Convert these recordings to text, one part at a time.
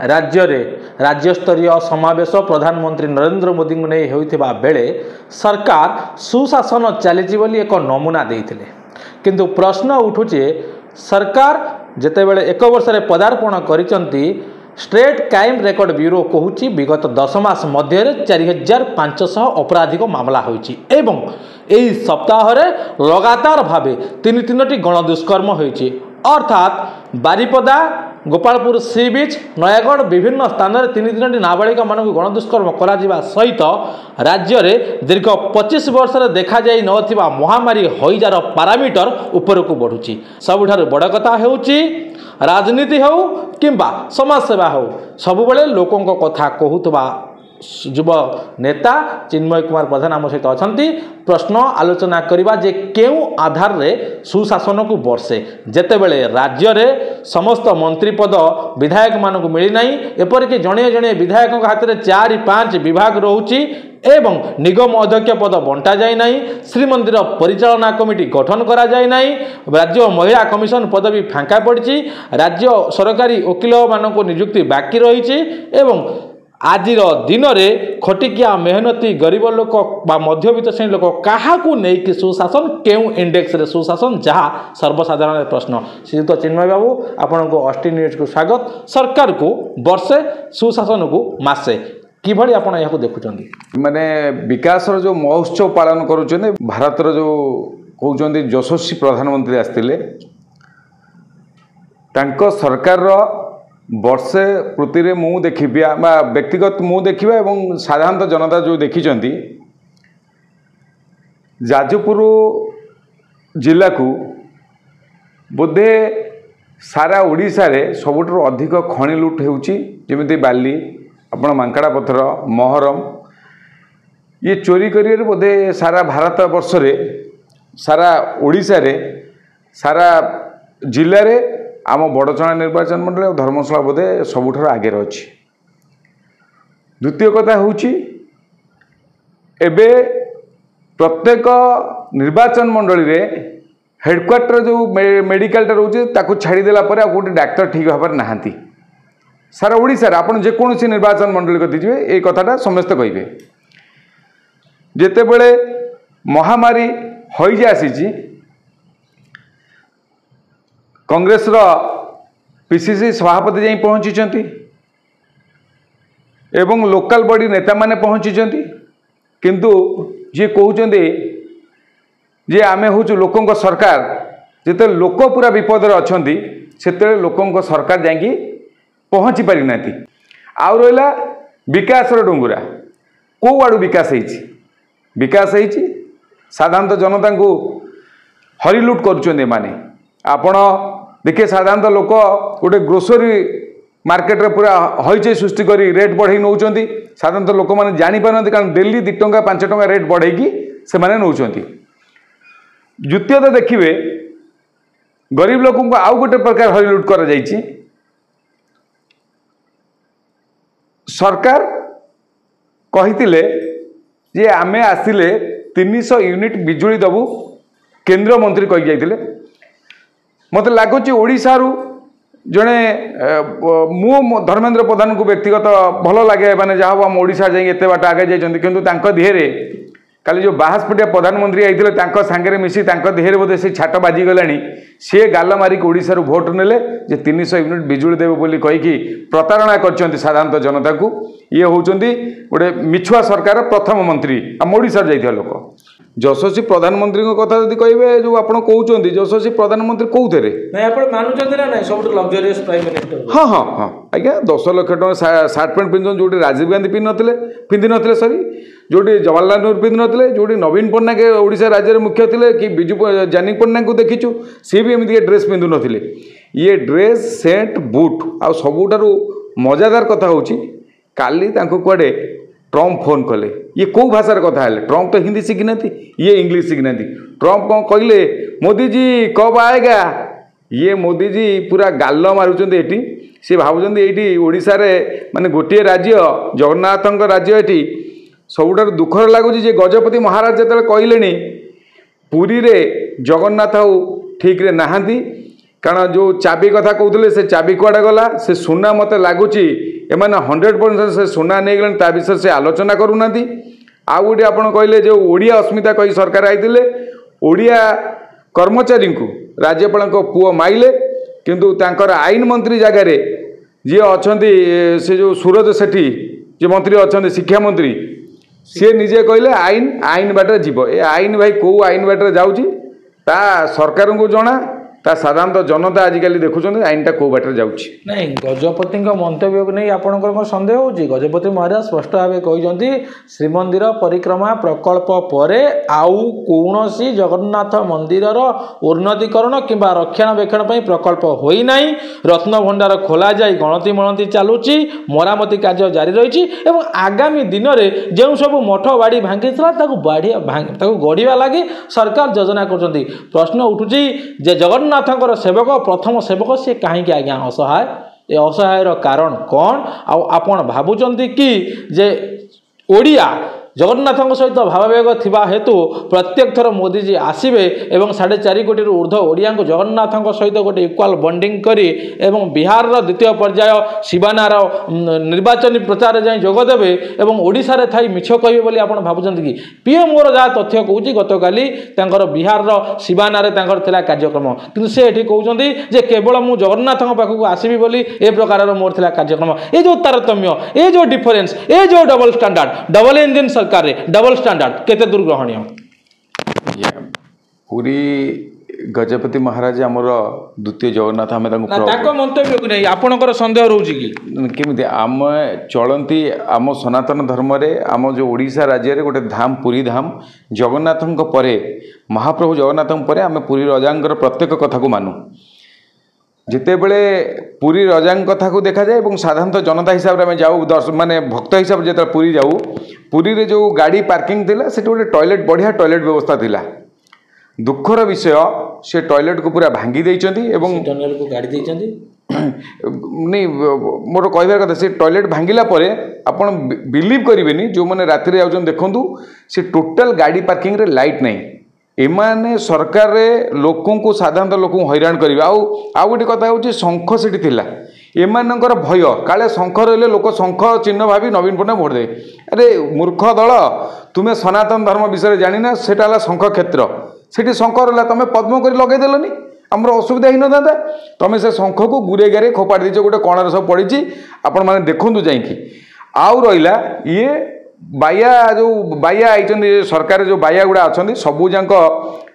राज्य रे राज्यस्तरीय समावेश प्रधानमंत्री नरेंद्र मोदी को नहीं होइथिबा बेले सरकार सुशासन चली बोली एक नमूना देइथिले। किंतु प्रश्न उठुचे सरकार जेतेबेले एक वर्ष रे पदार्पण करिसंती स्टेट क्राइम रेकर्ड ब्यूरो कहूँ विगत 10 मास मध्य 4500 अपराधिक मामला होइछि एवं यही सप्ताह लगातार भावे तीन गणदुष्कर्म होइछि। अर्थात बारिपदा गोपालपुर सी बीच नयागढ़ विभिन्न स्थान में तीन नाबालिका मानक गणदुष्कर्म करा सहित राज्य में दीर्घ 25 वर्ष देखा जाई नथिबा महामारी हईजार पारामीटर ऊपर को बढ़ुची। सबुठारु बड़ कथा हेउची राजनीति हो किंबा समाज सेवा हो सबुबले लोकों कथा कहूतबा युव नेता चिन्मय कुमार प्रधान आम सहित अच्छा प्रश्न आलोचना करवा जे केउ आधार रे सुशासन को वर्षे जेतेबेले राज्य रे समस्त मंत्री पद विधायक मानक मिली नहीं एपरिक जड़े जड़े विधायक हाथ में 4-5 विभाग रोची एवं निगम अध्यक्ष पद बंटा जाए नहीं। श्रीमंदिर परिचालना कमिटी गठन करा जाए नहीं। राज्य महिला कमिशन पदवी फांका पड़ी। राज्य सरकारी वकिल मानक नियुक्ति बाकी रही एवं आज दिन में खटिकिया मेहनती गरीब लोक मध्यवित्त श्रेणी लोक क्या नहीं सुशासन केउ इंडेक्स रे सुशासन जहाँ सर्वसाधारण प्रश्न। श्रीयुक्त चिन्मय बाबू आपण को अस्टी न्यूज को स्वागत। सरकार को वर्षे सुशासन को मासे किभली आपण या देखुंत माने विकास जो महोत्सव पालन करुँचे भारत जो कहते यशस्वी प्रधानमंत्री आसते सरकार वर्षे प्रति मु देखिया व्यक्तिगत मु देखा एवं साधारणतः जनता जो देखी जाजपुर जिला को बोधे सारा ओडिशा रे सबुठु अधिक खनि लुट होती बाली आपण मांकड़ा पत्थर महरम ये चोरी करियर बोधे सारा भारत वर्ष रे सारा ओडिशा रे सारा जिले रे आम बड़चणा निर्वाचन मंडल और धर्मशाला बोधे सबुठार आगे अच्छी। द्वितीय कथा होची एबे प्रत्येक निर्वाचन मंडल रे हेडक्वार्टर जो मेडिकल रोचे ताकू छाड़देला गोटे डाक्तर ठीक भाव नहांती सारा ओडिशा आपन जेकोसी निर्वाचन मंडल कति जे ए कथाटा समस्त कहे जेतेबेले महामारी हईजे आसी कांग्रेस पीसीसी सभापति जाई पहुंची एवं लोकल बॉडी नेता माने पहुंची किंतु जे कहते जे आमे हूँ लोकों सरकार जिते लोक पूरा विपद अच्छा से लोकों सरकार जाकि पहुँची पारि ना। आउ रहा विकास डुंगुरा कौ आड़ू विकास होती साधारणतः जनता को हरिलुट करुँचे माने आपण देखिए साधारणतः लोक गोटे ग्रोसरी मार्केट रे पूरा हईचे सृष्टि करी रेट बढ़ई नौ साधारणतः लोक मैंने जापार कारण डेली 2 टंका 5 टंका रेट बढ़ई से नौ। द्वितीयतः देखिए गरीब लोक आउ गोटे प्रकार हरिलुट कर सरकार कही जे आमे आसिले 300 यूनिट बिजुली दबू केंद्र मंत्री कही जाइए मत लगुच ओडिशारू जड़े मु धर्मेंद्र प्रधान को व्यक्तिगत भल लगे माने जहाँ आम ओडिशा जाए एत बाट आगे जाइए किंतु देहरे काली जो 52 प्रधानमंत्री आते सांगे मिसी देहरे बोधे से छाट बाजिगला सी गाल मारिक ओडिशारू भोट नेले जे 300 यूनिट बिजुली देवे बोली कहीकि प्रतारणा कर साधारणतः जनता को ये होउचंदी गोटे मिछुआ सरकार प्रथम मंत्री आम ओडिशा जाइथिया लोक यशस्वी प्रधानमंत्री कथा जब कहे जो आप कहते यशस्वी प्रधानमंत्री कौथे हाँ हाँ हाँ आज्ञा 10 लाख टका सार्ट पैंट पिंधन जो राजीव गांधी पिंधि नथिले सरी जो जवाहरलाल नेहरू पिंधि नथिले जो नवीन पट्टनायक ओडिशा राज्य मुख्य थे कि बिजू जानी पट्टनायक को देखीचु सी भी एमती ड्रेस पिंधु नथिले ये ड्रेस सेंट बुट आ सबुठारु मजादार कथा होची काली तांको कुआडे ट्रम्प फोन कले ये कौ भाषार कथा है ट्रम्प तो हिंदी शिखी ना ये इंग्लिश शिखी ना ट्रम्प कौन कहले मोदी जी कब आएगा ये मोदी जी पूरा गाल मारुंट ये सी भावुं ये ओडिशा रे माने गोटे राज्य जगन्नाथ राज्य ये सबुठार दुखर लगुच गजपति महाराज जो कहले पुरी रे जगन्नाथ ठीक रे नहांती कारण जो चाबी कथा कहते से चाबी कुआडे गला से सुना मत लगुच एमाने 100% से सुना नहीं गले ता विषय से आलोचना करूना। आउ गोटे आप कहले जो ओडिया अस्मिता कही सरकार आईते ओडिया कर्मचारी को राज्यपाल पुओ माइले किंतु तांकर आईन मंत्री जगार जी अच्छा से जो सूरज सेठी जो मंत्री अच्छा शिक्षा मंत्री सी निजे कहले आईन आईन बाटे जीव ए आईन भाई कौ आईन बाटे जाऊँगी ता सरकार को जना ता साधारणतः जनता आजिकल देखुं आईनटा कौ बाटे जाऊँगी नहीं गजपति मंतव्य को नहीं आपंकर सन्देह हो गजपति महाराज स्पष्ट भाव कहते श्रीमंदिर परिक्रमा प्रकल्प पर आउ कौन जगन्नाथ मंदिर उन्नतीकरण किंबा रक्षणाबेक्षण प्रकल्प होना रत्न भंडार खोल जाए गणति मणति चलुची मरामती कार्य जारी रही आगामी दिन में जो सब मठ बाड़ी भांगी गढ़ा लगी सरकार योजना कर प्रश्न उठुची जे जगन्नाथंकर सेवक प्रथम सेवक सी कहीं आज्ञा असहाय ए असहायर कारण कौन आपण भावुंट कि जे ओडिया जगन्नाथ सहित भावावेग थिबा हेतु प्रत्येक थर मोदीजी आसवे और 4.5 कोटी ऊर्ध्व ओडिया को जगन्नाथ सहित गोटे इक्वाल बंडिंग करी एवं बिहार दितीय पर्याय शिवानार निर्वाचन प्रचार जाए जोगदेवे और ओडिशा थी मिछ कहे बोली आप भावुंट कि पीएम मोर जहाँ तथ्य कहूँ गतकाली बिहार शिवानार कार्यक्रम किंतु से कहते जे केवल मु जगन्नाथ पाखक आसबि बोली ए प्रकार मोर कार्यक्रम ये जो तारतम्य ये जो डिफरेन्स ये जो डबल स्टैंडर्ड डबल इंजिन सरकार डबल स्टैंडर्ड केते दूर ग्रहणीय पूरी गजपति महाराज आमर द्वितीय जगन्नाथ आम मंतव्य को नहीं आपणकर सन्देह रोचे कि केमी आम चलती आम सनातन धर्म रे आम जो ओडिशा राज्य रे गोटे धाम पुरी धाम जगन्नाथ परे महाप्रभु जगन्नाथ परे आम पुरी रजांकर प्रत्येक कथा को मानु जिते बड़े पुरी रजा कथा को देखा जाए साधारणतः जनता हिसाब से जाऊ माने भक्त हिसाब से जो पुरी जाऊ पुरी रे जो गाड़ी पार्किंग थिला से गोटे टॉयलेट बढ़िया टॉयलेट व्यवस्था थिला दुखर विषय से टॉयलेट को पूरा भांगी देइचंती एवं टनल को गाड़ी देइचंती नहीं मोर कहबार कथा से टॉयलेट भांगिला परे आपण बिलीव करिवेनी जो माने राति रे आउचन देखंतु से टोटल गाड़ी पार्किंग रे लाइट नहीं एमाने सरकार रे लोकों को साधारणतः लोक हैरान करिवे आउ गोटे कथा होची शंख सेठी थिला एमानकर भय काले शंख रहिले लोक शंख चिन्ह भावी नवीन पट्टनायक भोट दे अरे मूर्ख दल तुम्हें सनातन धर्म विषय जानी ना सेटा हला शंख क्षेत्र सेठी शंख रहा तुम पद्म कर लगे देलनी आमर असुविधा ही न था तुम से शंख को गुरे गारे खोपाड़ी दीच गोटे कणार सब पड़ी आपण मैंने देखु जाइए आउ रहा ये बाया जो बाया आई सरकार जो बाया गुड़ा अच्छा सबूजाक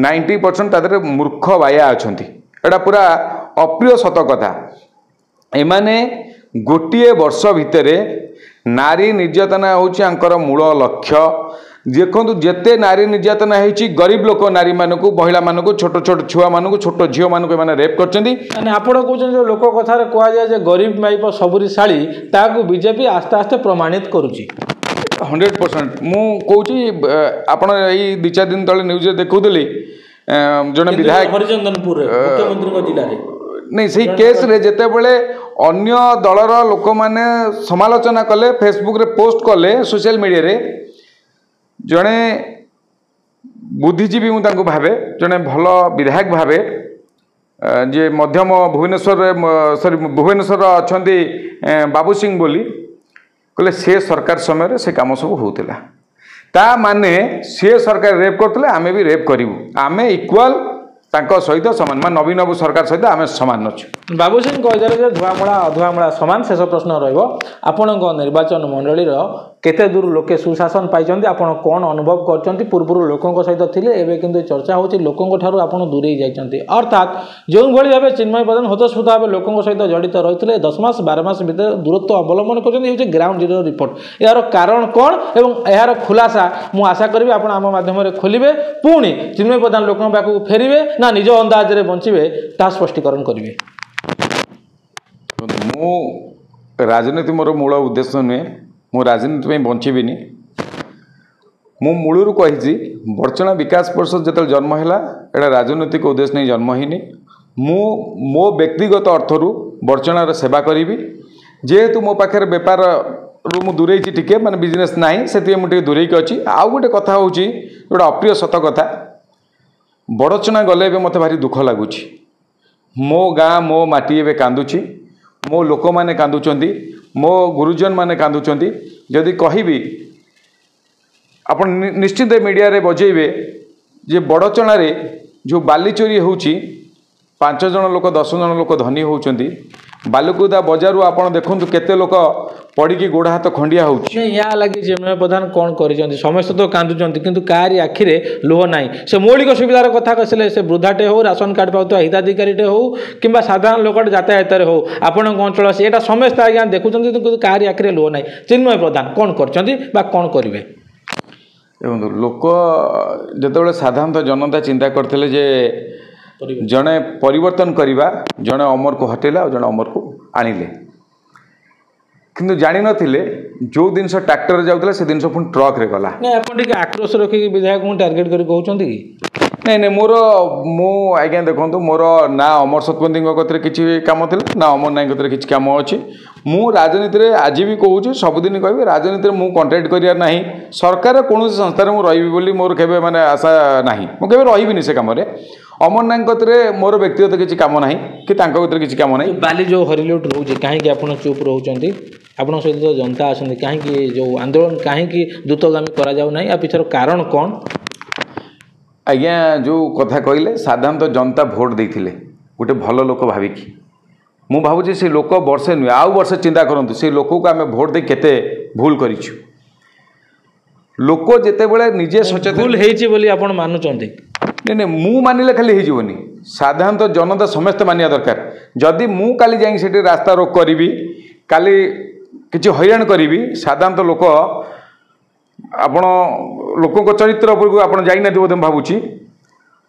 90% तादे मूर्ख बाया अच्छा एटा पूरा अप्रिय सत कथा एमाने गोटे वर्ष भितर नारी निर्यातना होकर मूल लक्ष्य देखो जिते नारी निर्यातना होती गरीब लोक नारी मानक महिला मानक छोट छोट छुआ मानक छोट झील मानक रेप कर आप लोक कथा कहुए गरीब माइप सबुरी शाड़ी ताकू बीजेपी आस्ते आस्ते प्रमाणित करुच्ची 100% मु कहूँ आपण यही 2-4 दिन तले न्यूज देखुली जड़े विधायक हरिचंदनपुर मुख्यमंत्री जिले में नहीं सही केस रे जेते बड़े अन्य दलर लोक माने समालोचना कले फेसबुक रे पोस्ट कले सोशल मीडिया रे जड़े बुद्धिजीवी मुझे भावे जड़े भल विधायक भावे जे मध्यम भुवनेश्वर सॉरी भुवनेश्वर अच्छा बाबू सिंह बोली कहले से सरकार समय से काम सब होता ता माने सी सरकार रेप करते आमे भी रेप करूँ आमे इक्वाल सहित सामान मान नवीन बाबू सरकार सहित आम सामान अच्छे बाबू सिंह कहीदेले धुआमूला अधुआमूला सामान शेष प्रश्न आपण निर्वाचन मंडली केते दूर लोके सुशासन पाई आपड़ कौन अनुभव कर पूर्व लोकों सहित थिले एबे किंतु चर्चा होची लोकों ठारू आपण दूरे जाइछन्ती अर्थात जो भली भाव चिन्मय प्रधान हतस्फूत भाव लोकों सहित जड़ित रही 10 मास 12 मास भीतर दूरत्व अवलंबन कर ग्राउंड जीरो रिपोर्ट यार कारण कौन एवं यार खुलासा मु आशा करी आप आम माध्यम खोलिबे पुणी चिन्मय प्रधान लोकों पाखक फेरिबे ना निज अंदाज रे बंचिबे ता स्पष्टीकरण करिवे मु राजनीति मोर मूल उद्देश्य नुहे मु राजनीति में बंचीबिनी मु मूलरू कही बड़चना विकास परिषद जो जन्म है एटा राजनीतिक उद्देश्य नहीं जन्म ही मो व्यक्तिगत अर्थरू बड़चणार सेवा करी जेहेतु मो पाखे बेपार रू मु दूरे टिके माने बिजनेस नहीं से मुझे दूरे अच्छी आउ गोटे कथा हूँ गोटे अप्रिय सत कथा बड़चना गले मत भारी दुख लगुच मो गाँ मो माटी एवं कांदुची मो लोक मैंने कांदुचंती मो गुरुजन माने कांदुचंती जदि कहबी आपण निश्चित मीडिया रे बजेबे जे बड़चणा रे जो बाली चोरी होउची 5 जन लोक 10 जन लोक धनी होउचंती बालुकुदा बजारू आपण देखंतु केते लोक पड़ी गोड़ हाथ खंडिया होउची या लगी चिन्मय प्रधान कौन कर समस्त तो कांदुचंती किंतु कारी आखिरे लुह नाई से मौलिक सुविधार कथा कहले से वृद्धाटे हो राशन कार्ड पाउता हिताधिकारीटे हो किंबा साधारण लोक यातायात हो आपण अंचल से यहाँ समस्त आज्ञा देखुं किंतु कारी आखिरे लुह नाई चिन्मय प्रधान कौन कौन करेंगे देखो लोक जो साधारणतः जनता चिंता करते जे जड़े परिवर्तन करवा जड़े अमर को हटेला और जड़े अमर को आनिले किंतु जानी नथिले जो जिनस ट्रैक्टर जाउतला से जिनस पुणी ट्रक रे गला नहीं आपण टिके आक्रोश रखिक विधायक को टार्गेट करी कहउछंती कि नहीं नहीं मोर मो आज्ञा देखो मोर ना अमर सतपंथी कतरे किसी काम थिला ना अमर नायक कतरे किसी काम अच्छी मु राजनीति रे आज भी कहूँ सबुदिन कहबी राजनीति मु कंटेक्ट करिया नहीं सरकार कौन संस्था मु रही बोली मोर केबे माने आशा नहीं मु केबे रहिबिनी से काम रे अमर नायक कतरे मोर व्यक्तिगत किसी काम नहीं कि तांको कतरे किसी काम नहीं बाली जो हरिलुट रोचे कहीं आप चुप रोचंती आपण सहित तो जनता आसती कहीं जो आंदोलन कहीं द्रुतगामी करा जाउ नहीं आ पिछर कारण कौन आज्ञा जो कथा कहले साधारणतः जनता भोट देते गोटे भल लोक भाविकी मु भावुँ से लोक वर्षे नुहे आउ वर्षे चिंता करूँ से लोक को आम भोट दे केते भूल करिछु लोक जितेबले निजे सचेतन भूल हेची बोली आपण मानुचंती नहीं नहीं मु मानिले खाली होनी साधारणतः जनता समस्त मानिया दरकार जदि मु काली जाई सेठी रास्ता रोक करी काली किसी हैरान करी साधारणतः लोक आपण लोकों चरित्र उपरको आपण जाइना बोधे भावुची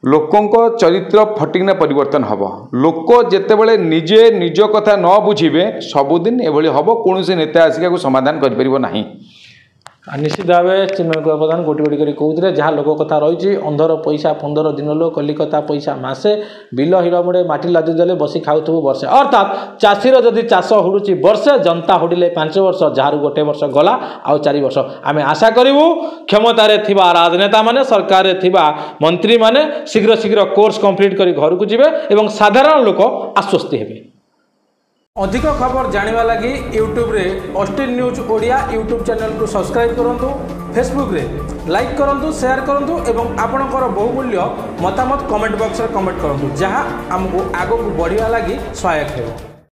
लोकों चरित्र फटिकना परिवर्तन हम लोक जितेबले निजे निज कथा न बुझे सबुदिन एभली हम कौन नेता आसिक समाधान कर निश्चित भाव चिन्मय प्रधान गोटी गोटी कर कहते जहाँ लोक कथा रही अंधर पैसा 15 दिन लो कलिकता पैसा मासे बिल हिड़मुड़े माटी लादी देले बसी खाऊ वर्षे अर्थात चाषीर जदि चाष हुड़ुची वर्षे जनता हुड़िले 5 वर्ष जार गोटे वर्ष गला आउ 4 वर्ष आम आशा करूँ क्षमतार राजनेता माने सरकार मंत्री माने शीघ्र शीघ्र कोर्स कंप्लीट कर घर को जीवे एवं साधारण लोक आश्वस्ति हेबे। अधिक खबर जानिबा लगी यूट्यूब रे Austin news Odia YouTube channel को सब्सक्राइब करंतु फेसबुक रे लाइक करंतु शेयर करंतु एवं आपणकर बहुमूल्य मतामत कमेंट बॉक्स रे कमेंट करंतु जहां हमको आगो को बढ़िया लगी सहायक हेबो।